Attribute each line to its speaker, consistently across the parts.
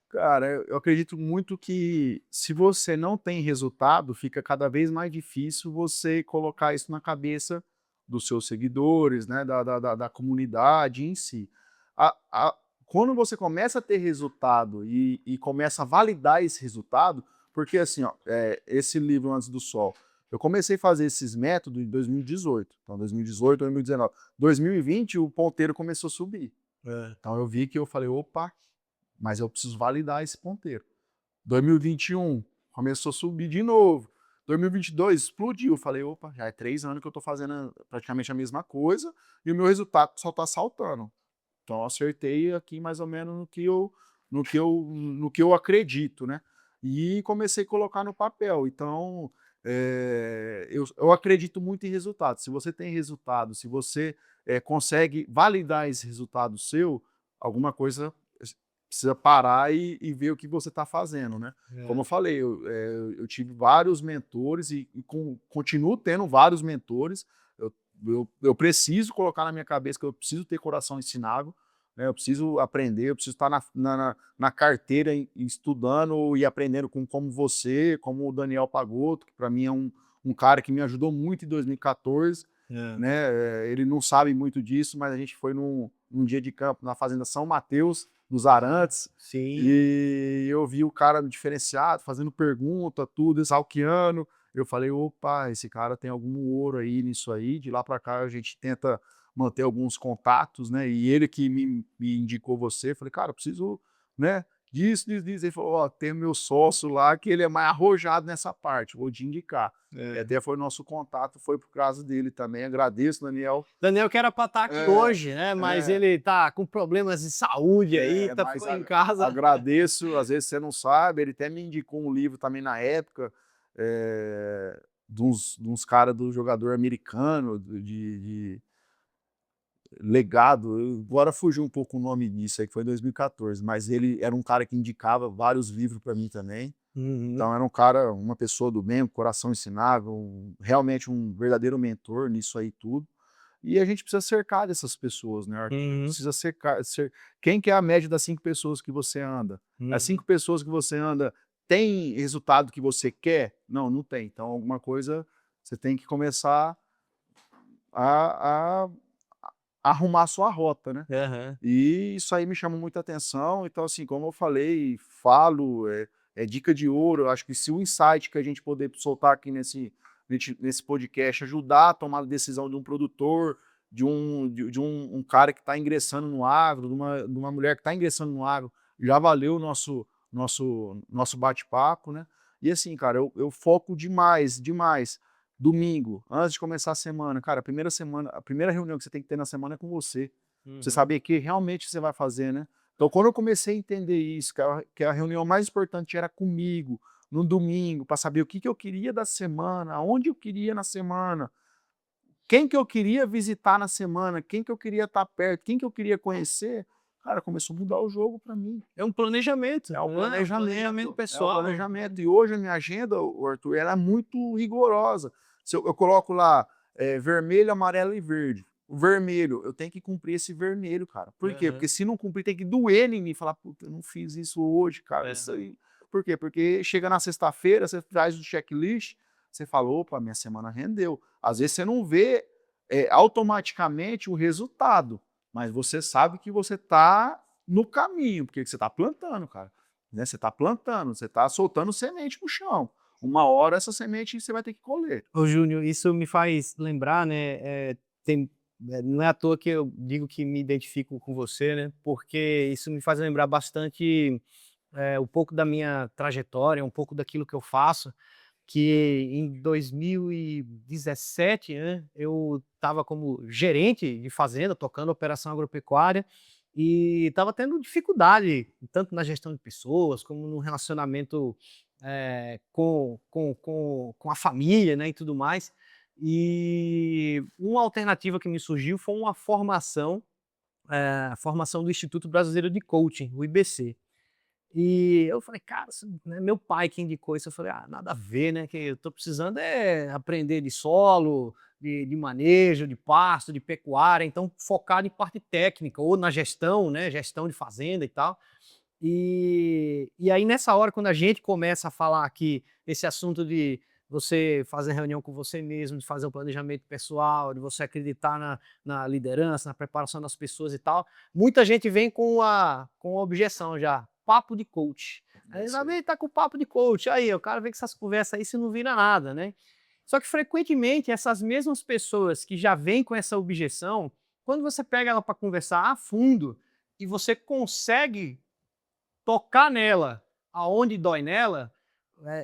Speaker 1: Cara, eu acredito muito que se você não tem resultado, fica cada vez mais difícil você colocar isso na cabeça dos seus seguidores, né, da comunidade em si. A Quando você começa a ter resultado e começa a validar esse resultado, porque assim, ó, esse livro Antes do Sol, eu comecei a fazer esses métodos em 2018, então 2018, 2019. 2020 o ponteiro começou a subir.
Speaker 2: É.
Speaker 1: Então eu vi que eu falei: "Opa, mas eu preciso validar esse ponteiro". 2021 começou a subir de novo. 2022 explodiu. Eu falei: "Opa, já é 3 anos que eu estou fazendo praticamente a mesma coisa e o meu resultado só está saltando". Então eu acertei aqui mais ou menos no que eu acredito, né. E comecei a colocar no papel. Então, eu acredito muito em resultado. Se você tem resultado, se você, consegue validar esse resultado seu, alguma coisa precisa parar e ver o que você está fazendo, né. Como eu
Speaker 2: É.
Speaker 1: falei, eu tive vários mentores e continuo tendo vários mentores. Eu preciso colocar na minha cabeça que eu preciso ter coração ensinável, né, eu preciso aprender, eu preciso estar na carteira estudando e aprendendo com como você, como o Daniel Pagotto, que para mim é um cara que me ajudou muito em 2014,
Speaker 2: É.
Speaker 1: né, ele não sabe muito disso, mas a gente foi num dia de campo na fazenda São Mateus, dos
Speaker 2: Ah,
Speaker 1: Arantes,
Speaker 2: sim.
Speaker 1: e eu vi o cara diferenciado, fazendo pergunta, tudo, exalquiano. Eu falei: "Opa, esse cara tem algum ouro aí nisso aí". De lá para cá a gente tenta manter alguns contatos, né, e ele que me indicou você. Falei: "Cara, eu preciso, né, disso, disso, disso". Ele falou: "Ó, tem o meu sócio lá que ele é mais arrojado nessa parte, vou te indicar". E
Speaker 2: É.
Speaker 1: até foi o nosso contato, foi por causa dele também. Agradeço, Daniel.
Speaker 2: Daniel que era pra estar aqui
Speaker 1: É,
Speaker 2: hoje, né, mas
Speaker 1: é.
Speaker 2: ele tá com problemas de saúde aí, tá
Speaker 1: Mas
Speaker 2: ficou em casa.
Speaker 1: agradeço, às vezes você não sabe, ele até me indicou um livro também na época, de uns cara do jogador americano, de legado. Agora fugiu um pouco o nome disso aí, que foi em 2014, mas ele era um cara que indicava vários livros para mim também.
Speaker 2: Uhum.
Speaker 1: Então era um cara, uma pessoa do bem, um coração ensinável, realmente um verdadeiro mentor nisso aí tudo. E a gente precisa cercar dessas pessoas, né, Arthur? A gente
Speaker 2: Uhum.
Speaker 1: precisa quem que é a média das 5 pessoas que você anda? As
Speaker 2: Uhum.
Speaker 1: 5 pessoas que você anda tem resultado que você quer? Não, não tem. Então alguma coisa você tem que começar a arrumar a sua rota, né.
Speaker 2: Aham.
Speaker 1: E isso aí me chama muita atenção. Então, assim, como eu falei, falo, é dica de ouro. Eu acho que se o insight que a gente poder soltar aqui nesse podcast ajudar a tomar a decisão de um produtor, de um cara que está ingressando no agro, de uma mulher que está ingressando no agro, já valeu o nosso bate-papo, né. E assim, cara, eu foco demais, demais. Domingo, antes de começar a semana, cara, a primeira reunião que você tem que ter na semana é com você. Pra você
Speaker 2: Uhum.
Speaker 1: saber que realmente você vai fazer, né. Então quando eu comecei a entender isso, que a reunião mais importante era comigo, no domingo, para saber o que que eu queria da semana, aonde eu queria na semana, quem que eu queria visitar na semana, quem que eu queria estar perto, quem que eu queria conhecer, cara, começou a mudar o jogo para mim.
Speaker 2: É um planejamento,
Speaker 1: É um
Speaker 2: não é? Um planejamento
Speaker 1: planejamento, é um
Speaker 2: pessoal.
Speaker 1: planejamento. E hoje a minha agenda, Arthur, ela é muito rigorosa. Se eu coloco lá, vermelho, amarelo e verde. O vermelho, eu tenho que cumprir esse vermelho, cara. Por quê? Porque
Speaker 2: Aham.
Speaker 1: se não cumprir, tem que doer em mim, falar: "Puta, eu não fiz isso hoje, cara". Isso
Speaker 2: Aham.
Speaker 1: aí, por quê? Porque chega na sexta-feira, você traz o checklist, você fala: "Opa, minha semana rendeu". Às vezes você não vê, automaticamente o resultado, mas você sabe que você tá no caminho, porque você tá plantando, cara. Né, você está plantando, você está soltando semente no chão. Uma hora essa semente você vai ter que colher.
Speaker 2: Ô Júnior, isso me faz lembrar, né, não é à toa que eu digo que me identifico com você, né, porque isso me faz lembrar bastante, um pouco da minha trajetória, um pouco daquilo que eu faço, que em 2017, né, eu estava como gerente de fazenda, tocando operação agropecuária, e estava tendo dificuldade, tanto na gestão de pessoas, como no relacionamento, com a família, né, e tudo mais. E uma alternativa que me surgiu foi uma formação, a formação do Instituto Brasileiro de Coaching, o IBC. E eu falei: "Cara, isso", né, meu pai que indicou isso, eu falei: "Ah, nada a ver, né, que eu tô precisando é aprender de solo, de manejo, de pasto, de pecuária, então focado em parte técnica ou na gestão, né, gestão de fazenda e tal". E aí, nessa hora, quando a gente começa a falar aqui esse assunto de você fazer reunião com você mesmo, de fazer o planejamento pessoal, de você acreditar na liderança, na preparação das pessoas e tal, muita gente vem com a objeção já, papo de coach. Aí,
Speaker 1: Isso aí.
Speaker 2: tá com papo de coach, aí o cara vem com essas conversas aí, se não vira nada, né? Só que frequentemente essas mesmas pessoas que já vêm com essa objeção, quando você pega ela para conversar a fundo e você consegue tocar nela, aonde dói nela,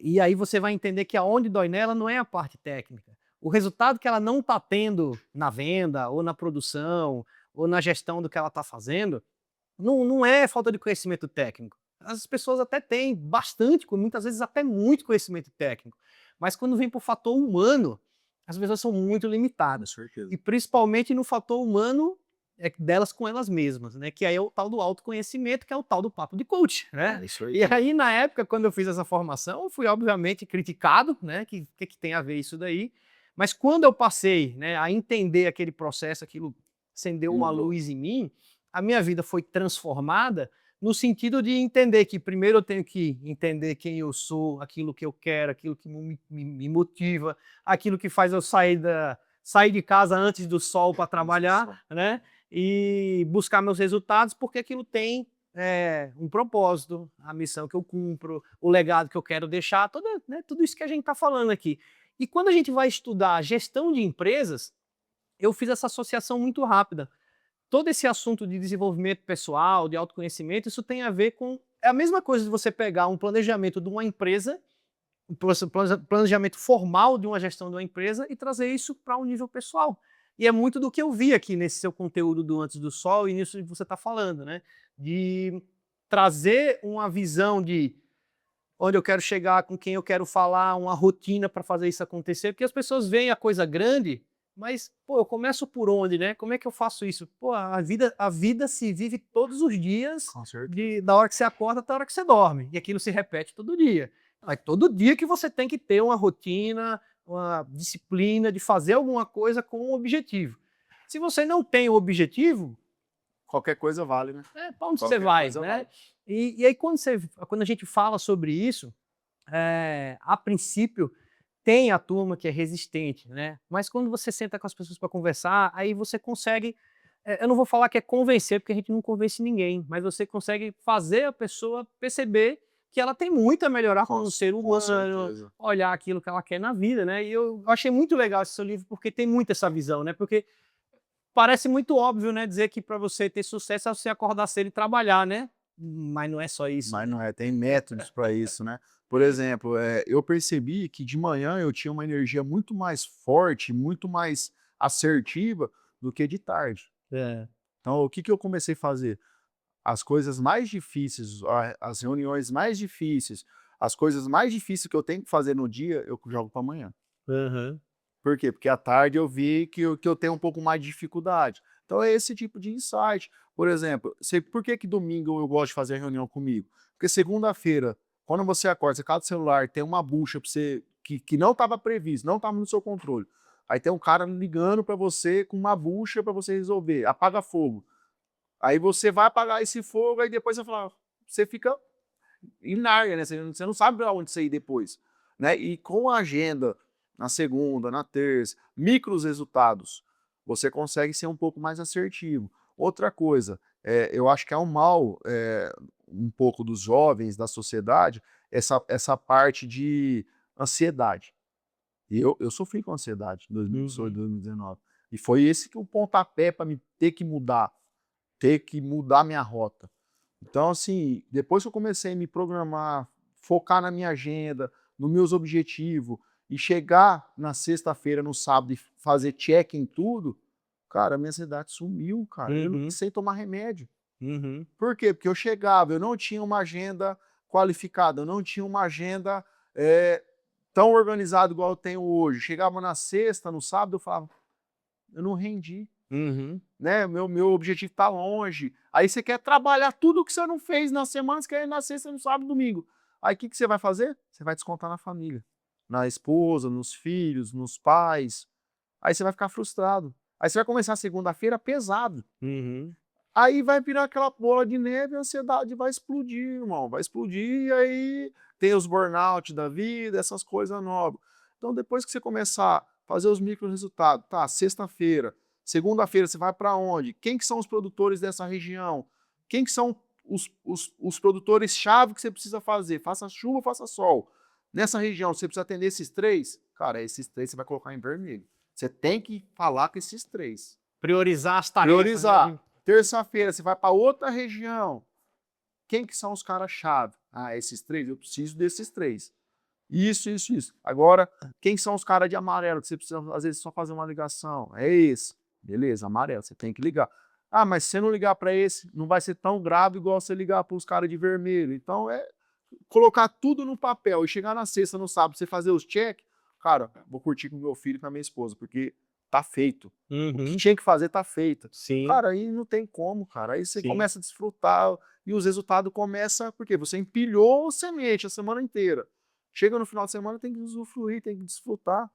Speaker 2: e aí você vai entender que aonde dói nela não é a parte técnica. O resultado que ela não está tendo na venda, ou na produção, ou na gestão do que ela está fazendo, não é falta de conhecimento técnico. As pessoas até têm bastante, muitas vezes até muito conhecimento técnico, mas quando vem para o fator humano, as pessoas são muito
Speaker 1: Com
Speaker 2: limitadas.
Speaker 1: certeza.
Speaker 2: E principalmente no fator humano delas com elas mesmas, né? Que aí é o tal do autoconhecimento, que é o tal do papo de coach, né?
Speaker 1: É isso aí.
Speaker 2: E aí, na época, quando eu fiz essa formação, eu fui obviamente criticado, né? Que tem a ver isso daí? Mas quando eu passei, né, a entender aquele processo, aquilo acendeu uma
Speaker 1: Mudou.
Speaker 2: luz em mim, a minha vida foi transformada no sentido de entender que primeiro eu tenho que entender quem eu sou, aquilo que eu quero, aquilo que me motiva, aquilo que faz eu sair de casa antes do sol para trabalhar, né? E buscar meus resultados, porque aquilo tem um propósito, a missão que eu cumpro, o legado que eu quero deixar, tudo isso que a gente está falando aqui. E quando a gente vai estudar gestão de empresas, eu fiz essa associação muito rápida. Todo esse assunto de desenvolvimento pessoal, de autoconhecimento, isso tem a ver com. É a mesma coisa de você pegar um planejamento de uma empresa, um planejamento formal de uma gestão de uma empresa e trazer isso para um nível pessoal. E é muito do que eu vi aqui nesse seu conteúdo do Antes do Sol e nisso que você está falando, né? De trazer uma visão de onde eu quero chegar, com quem eu quero falar, uma rotina para fazer isso acontecer, porque as pessoas veem a coisa grande, mas, pô, eu começo por onde, né? Como é que eu faço isso? Pô, a vida se vive todos os dias,
Speaker 1: Com certeza.
Speaker 2: da hora que você acorda até a hora que você dorme, e aquilo se repete todo dia. É todo dia que você tem que ter uma rotina, uma disciplina de fazer alguma coisa com um objetivo. Se você não tem o objetivo,
Speaker 1: Qualquer coisa vale, né?
Speaker 2: para onde você
Speaker 1: Qualquer
Speaker 2: vai,
Speaker 1: coisa
Speaker 2: né?
Speaker 1: vale.
Speaker 2: E aí quando a gente fala sobre isso, a princípio tem a turma que é resistente, né? Mas quando você senta com as pessoas para conversar, aí você consegue, eu não vou falar que é convencer, porque a gente não convence ninguém, mas você consegue fazer a pessoa perceber que ela tem muito a melhorar como ser
Speaker 1: Com
Speaker 2: humano,
Speaker 1: certeza.
Speaker 2: olhar aquilo que ela quer na vida, né? E eu achei muito legal esse seu livro porque tem muito essa visão, né? Porque parece muito óbvio, né, dizer que para você ter sucesso é você acordar cedo e trabalhar, né? Mas não é só isso,
Speaker 1: Mas
Speaker 2: né?
Speaker 1: não é, tem métodos para isso, né? Por exemplo, eu percebi que de manhã eu tinha uma energia muito mais forte, muito mais assertiva do que de tarde.
Speaker 2: É.
Speaker 1: Então, o que que eu comecei a fazer? As coisas mais difíceis, as reuniões mais difíceis, as coisas mais difíceis que eu tenho que fazer no dia, eu jogo para amanhã.
Speaker 2: Aham.
Speaker 1: Por quê? Porque à tarde eu vi que eu tenho um pouco mais de dificuldade. Então é esse tipo de insight. Por exemplo, por que que domingo eu gosto de fazer reunião comigo? Porque segunda-feira, quando você acorda, você cata o celular, tem uma bucha pra você que não estava previsto, não estava no seu controle. Aí tem um cara ligando para você com uma bucha para você resolver, apaga fogo. Aí você vai apagar esse fogo, aí depois você fica inária, né? Você não sabe para onde você ir depois, né? E com a agenda na segunda, na terça, micros resultados, você consegue ser um pouco mais assertivo. Outra coisa, eu acho que é um mal um pouco dos jovens, da sociedade, essa parte de ansiedade. E eu sofri com ansiedade em 2018,
Speaker 2: Uhum.
Speaker 1: 2019. E foi esse que o pontapé para me ter que mudar minha rota. Então, assim, depois que eu comecei a me programar, focar na minha agenda, nos meus objetivos, e chegar na sexta-feira, no sábado, e fazer check em tudo, cara, a minha ansiedade sumiu, cara. Eu não
Speaker 2: Uhum.
Speaker 1: precisei tomar remédio.
Speaker 2: Uhum.
Speaker 1: Por quê? Porque eu chegava, eu não tinha uma agenda qualificada, eu não tinha uma agenda tão organizada igual eu tenho hoje. Chegava na sexta, no sábado, eu falava, eu não rendi,
Speaker 2: Uhum.
Speaker 1: né? Meu objetivo está longe. Aí você quer trabalhar tudo que você não fez na semana, você quer ir na sexta, no sábado, domingo. Aí o que que você vai fazer? Você vai descontar na família, na esposa, nos filhos, nos pais. Aí você vai ficar frustrado. Aí você vai começar a segunda-feira pesado.
Speaker 2: Uhum.
Speaker 1: Aí vai virar aquela bola de neve, a ansiedade vai explodir, irmão. Vai explodir e aí tem os burnout da vida, essas coisas novas. Então, depois que você começar a fazer os micro resultados, tá, sexta-feira, segunda-feira você vai para onde? Quem que são os produtores dessa região? Quem que são os produtores-chave que você precisa fazer? Faça chuva, faça sol. Nessa região, você precisa atender esses três? Cara, esses três você vai colocar em vermelho. Você tem que falar com esses três.
Speaker 2: Priorizar as tarefas.
Speaker 1: Priorizar.
Speaker 2: Né?
Speaker 1: Terça-feira, você vai para outra região. Quem que são os caras-chave? Ah, esses três? Eu preciso desses três. Isso, isso, isso. Agora, quem são os caras de amarelo? Que você precisa, às vezes, só fazer uma ligação. É esse. Beleza, amarelo, você tem que ligar. Ah, mas se você não ligar para esse, não vai ser tão grave igual você ligar para os caras de vermelho. Então, é colocar tudo no papel e chegar na sexta, no sábado, você fazer os check. Cara, vou curtir com meu filho e com a minha esposa, porque tá feito. O que tinha que fazer tá feito.
Speaker 2: Sim.
Speaker 1: Cara, aí não tem como, cara. Aí você começa a desfrutar e os resultados começam, porque você empilhou semente a semana inteira. Chega no final de semana, tem que usufruir, tem que desfrutar.